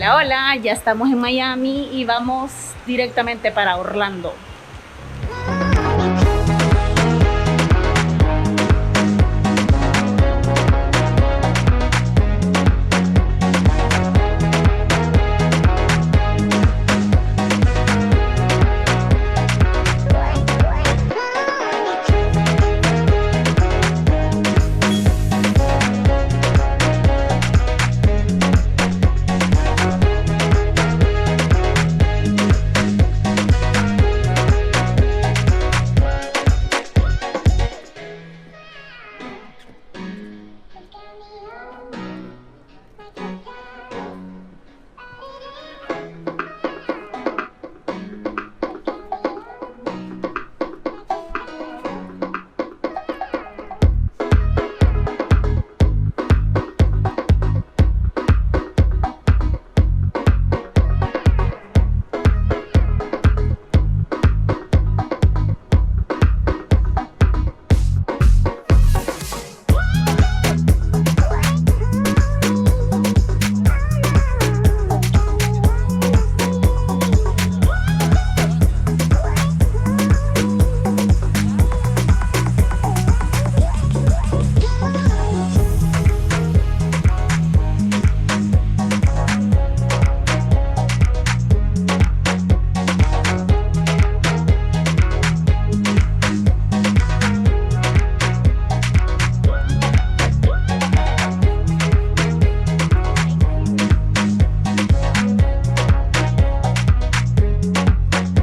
Hola, hola, ya estamos en Miami y vamos directamente para Orlando.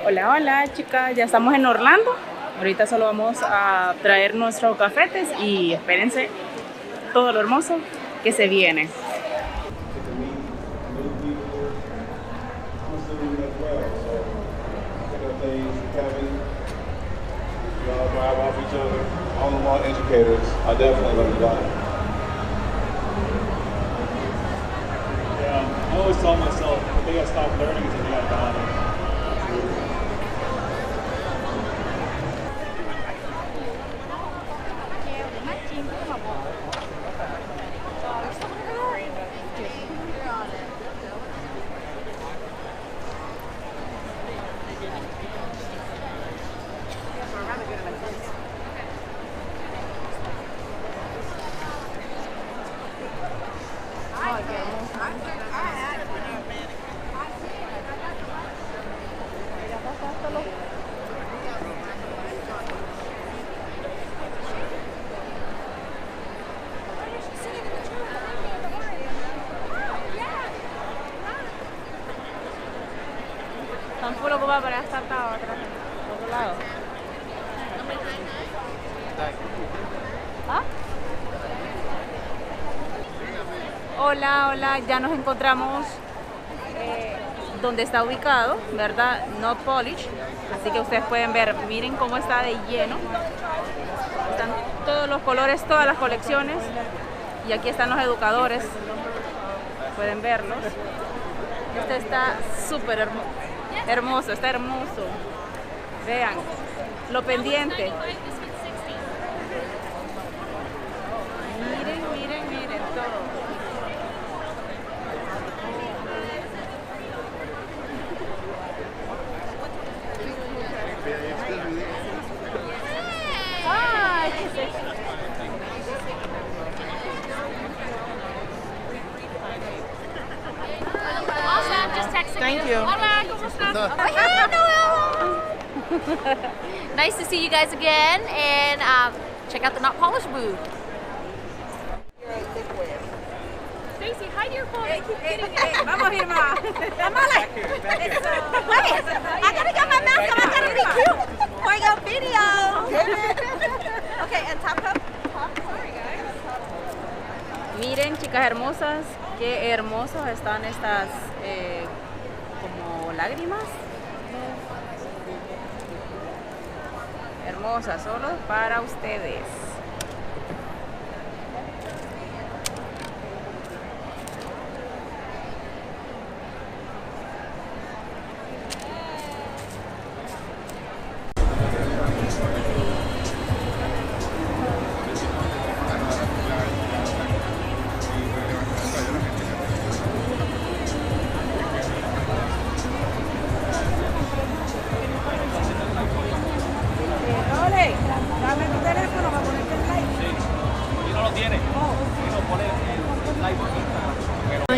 Hola, hola chicas, ya estamos en Orlando. Ahorita solo vamos a traer nuestros cafetes y espérense todo lo hermoso que se viene. I always tell myself, the thing I stopped learning is the thing I got. Están puro ocupados para estar atrás, por otro lado. ¿Ah? Hola, hola, ya nos encontramos donde está ubicado, ¿verdad? Not Polish. Así que ustedes pueden ver, miren cómo está de lleno. Están todos los colores, todas las colecciones. Y aquí están los educadores. Pueden verlos. Este está súper hermoso, está hermoso. Vean, lo pendiente. Miren, miren, miren todo. Ay, ¿qué es eso? Thank you. Hola, ¿cómo estás? Oh, hey, Noelia. Nice to see you guys again, and check out the Not Polished booth. Stacy, hide your phone. Vamos, Irma. Vamos. Wait, I gotta get my mask on. I gotta be cute for your video. Okay, and top up. Sorry, guys. Miren, chicas hermosas, qué hermosos están estas como lágrimas. Hermosas, solo para ustedes.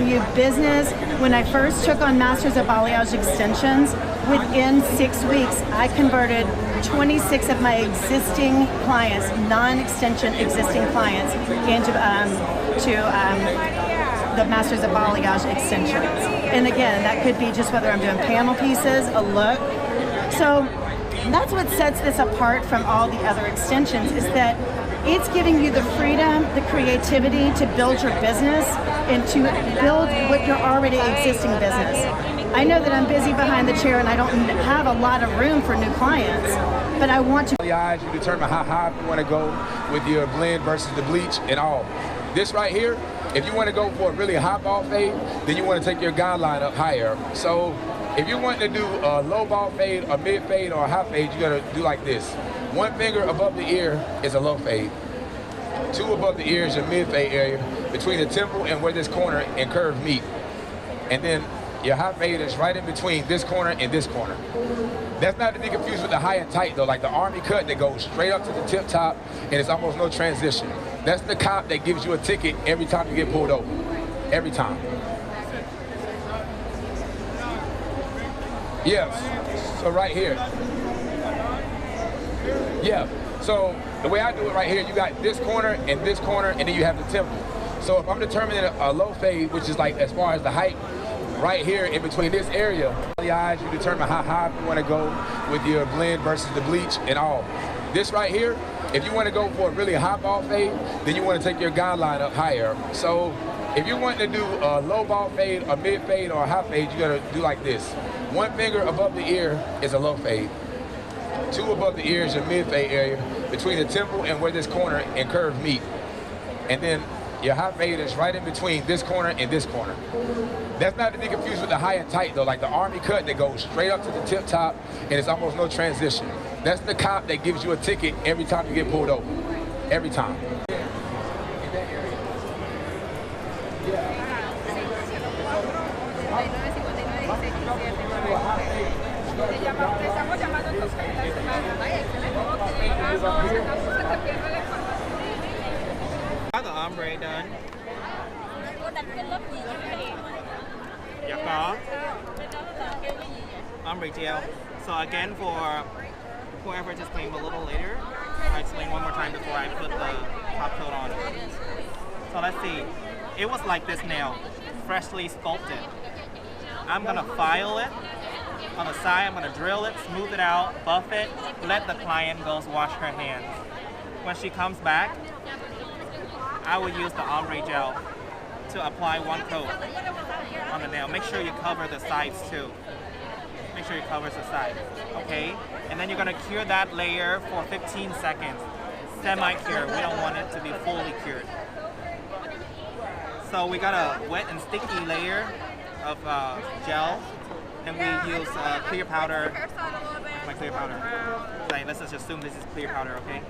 You business. When I first took on Masters of Balayage extensions, within 6 weeks, I converted 26 of my existing clients, non-extension existing clients, into the Masters of Balayage extensions. And again, that could be just whether I'm doing panel pieces, a look. So that's what sets this apart from all the other extensions, is that it's giving you the freedom, the creativity to build your business and to build what your already existing business. I know that I'm busy behind the chair and I don't have a lot of room for new clients, but I want to. You determine how high you want to go with your blend versus the bleach and all. This right here, if you want to go for a really high ball fade, then you want to take your guideline up higher. So if you want to do a low ball fade, a mid fade, or a high fade, you got to do like this. 1 finger above the ear is a low fade. 2 above the ear is your mid fade area between the temple and where this corner and curve meet. And then your high fade is right in between this corner and this corner. That's not to be confused with the high and tight though, like the army cut that goes straight up to the tip top and it's almost no transition. That's the cop that gives you a ticket every time you get pulled over. Every time. Yes. So right here. Yeah. So the way I do it right here, you got this corner, and then you have the temple. So if I'm determining a low fade, which is like as far as the height, right here in between this area, you determine how high you want to go with your blend versus the bleach and all. This right here, if you want to go for a really high ball fade, then you want to take your guideline up higher. So if you want to do a low ball fade, a mid fade, or a high fade, you got to do like this. 1 finger above the ear is a low fade. 2 above the ear is your mid fade area between the temple and where this corner and curve meet. And then your high fade is right in between this corner and this corner. That's not to be confused with the high and tight though, like the army cut that goes straight up to the tip top and it's almost no transition. That's the cop that gives you a ticket every time you get pulled over. Every time. Got the ombre done. Dạ có. Ombre gel. So again, for whoever just came a little later, I'll explain one more time before I put the top coat on. So let's see. It was like this nail, freshly sculpted. I'm gonna file it. On the side, I'm gonna drill it, smooth it out, buff it, let the client go wash her hands. When she comes back, I will use the ombre gel to apply 1 coat on the nail. Make sure you cover the sides too. Make sure you cover the sides, okay? And then you're gonna cure that layer for 15 seconds. Semi-cure, we don't want it to be fully cured. So we got a wet and sticky layer of gel. And we use clear powder, my clear powder. Like, let's just assume this is clear powder, okay?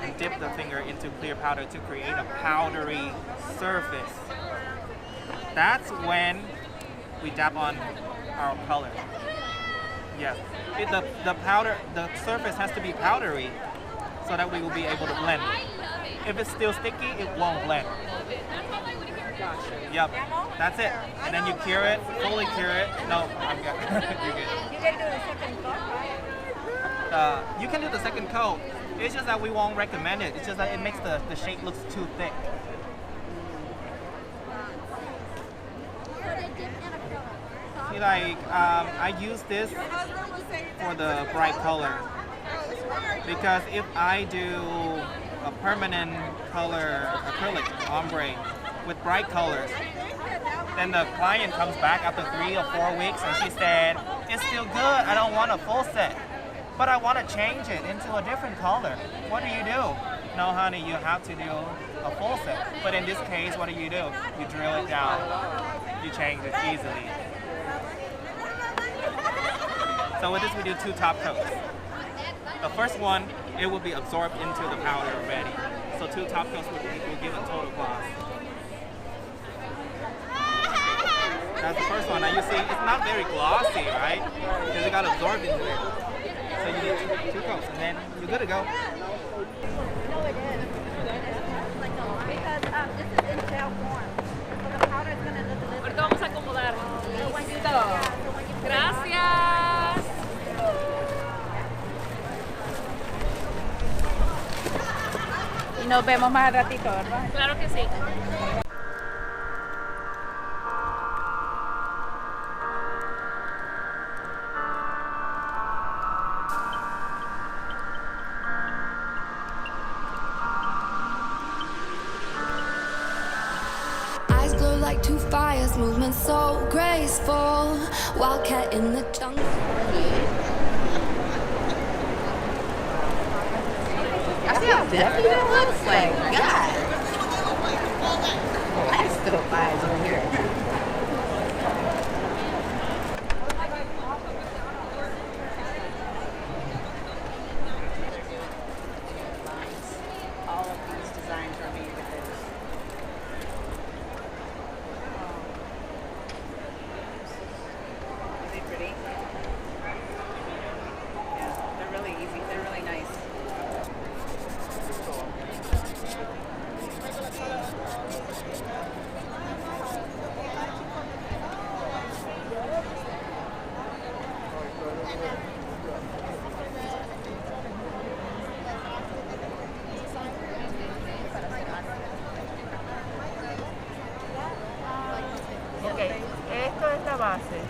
And dip the finger into clear powder to create a powdery surface. That's when we dab on our color. Yes, the surface has to be powdery so that we will be able to blend. If it's still sticky, it won't blend. Yep, that's it. And then you cure it, fully cure it. No, I'm good. You're good. You can do the second coat, right? You can do the second coat. It's just that we won't recommend it. It's just that it makes the shape look too thick. See, like, I use this for the bright color. Because if I do a permanent color acrylic ombre with bright colors, then the client comes back after 3 or 4 weeks and she said, it's still good, I don't want a full set, but I want to change it into a different color. What do? No honey, you have to do a full set. But in this case, what do? You drill it down, you change it easily. So with this we do 2 top coats. The first one, it will be absorbed into the powder already. So 2 top coats will give a total gloss. That's the first one. Now you see, it's not very glossy, right? Because it got absorbed into there. So you need 2 coats, and then you're good to go. No, it is. Because this is in gel form. So the nos vemos más al ratito, ¿verdad? Claro que sí. Eyes glow like two fires, movement so graceful. Wildcat in the jungle. I see how definitely that looks like. God. I still eyes over here. All of these designs are made with this. Are they pretty? Yeah, they're really easy. They're really nice. Ok, esto es la base.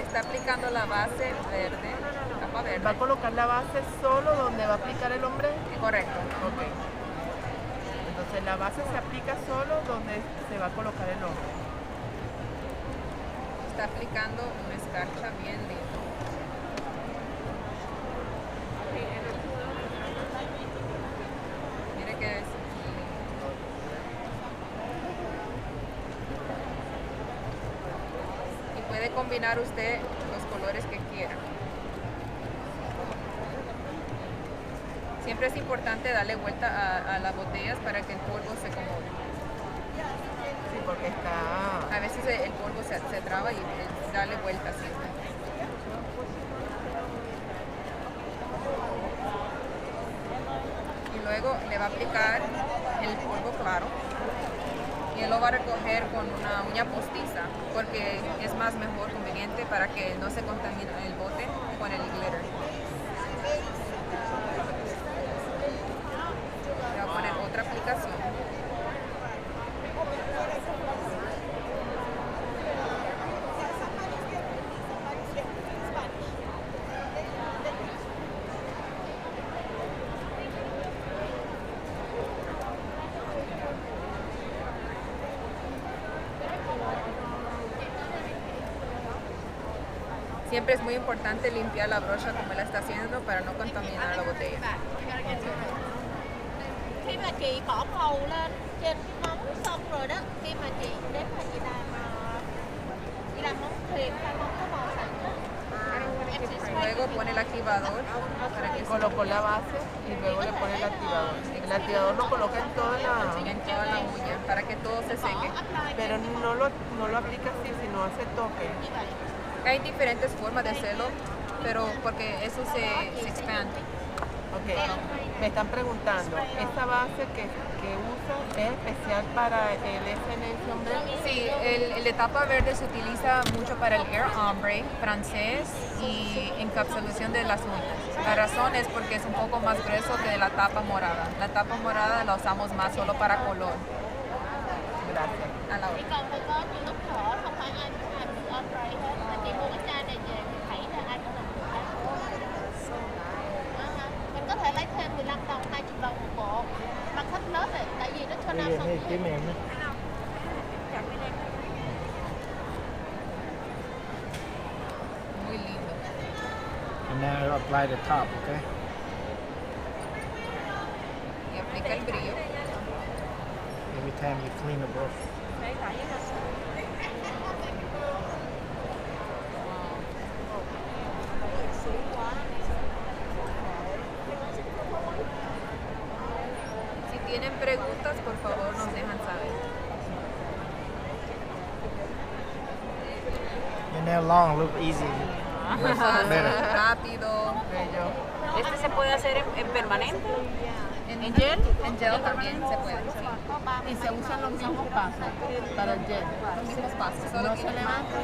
Está aplicando la base verde, capa verde. ¿Va a colocar la base solo donde va a aplicar el hombre? Correcto. Ok. Entonces la base se aplica solo donde se va a colocar el hombre. Está aplicando una escarcha bien linda. Mire que es y puede combinar usted los colores que quiera. Siempre es importante darle vuelta a las botellas para que el polvo se acomode. Sí, porque está... A veces el polvo se traba y darle vuelta siempre. Y luego le va a aplicar el polvo claro y él lo va a recoger con una uña postiza porque es más mejor conveniente para que no se contamine el bote con el glitter. Le voy a poner otra aplicación. Siempre es muy importante limpiar la brocha como él está haciendo para no contaminar la botella. Khi mà chị bỏ màu lên trên cái móng xong rồi đó, khi mà chị nếu mà chị làm móng thuyền hay móng có màu sẵn đó. Luego pone el activador para que Colocó la base y luego le pone el activador. El activador lo coloca en toda la uña para que todo se seque. Pero no lo aplica así, sino hace toque. Hay diferentes formas de hacerlo, pero porque eso se expande. Ok, me están preguntando, ¿esta base que usa es especial para el SN hombre? Sí, el de tapa verde se utiliza mucho para el Air Ombre francés y encapsulación de las uñas. La razón es porque es un poco más grueso que de la tapa morada. La tapa morada la usamos más solo para color. Gracias. A la Chỉ còn phải có những lúc thở, không phải ai cũng làm được ombre hết. Mà chị mua cái chai này về thì thấy là ai cũng làm được hết. Mình có thể lấy thêm 15 đồng, 20 đồng một bộ. Bằng khách lớp này, tại vì nó cho nam xong. Muy lindo. And now apply the top, okay? Y aplica el brillo. Every time you clean the brush. Si tienen preguntas, por favor nos dejan saber. Your nail long, look easy. Better. Rápido. Bello. ¿Este se puede hacer en permanente? ¿En gel? En gel también se puede, sí. Y se usan los mismos pasos para el gel. Los mismos pasos, solo No que se levanta.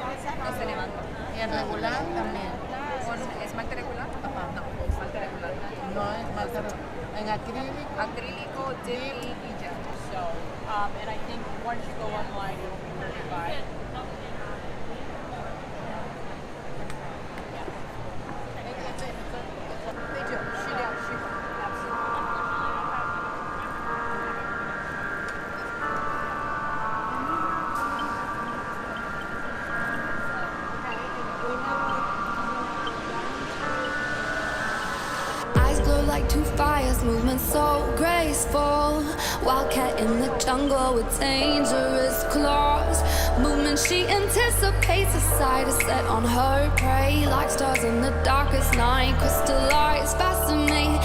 no se levanta. Y el regular también. ¿Con esmalte regular? No, esmalte regular. No es más en acrílico. Acrílico Oh, deep Egypt. So, and I think once you go online, you'll be notified. They do. Shoot out, shoot. Eyes glow like two fires, movement so graceful. Wildcat in the jungle with dangerous claws. Movement she anticipates, a sight is set on her prey. Like stars in the darkest night, crystallized, fascinate.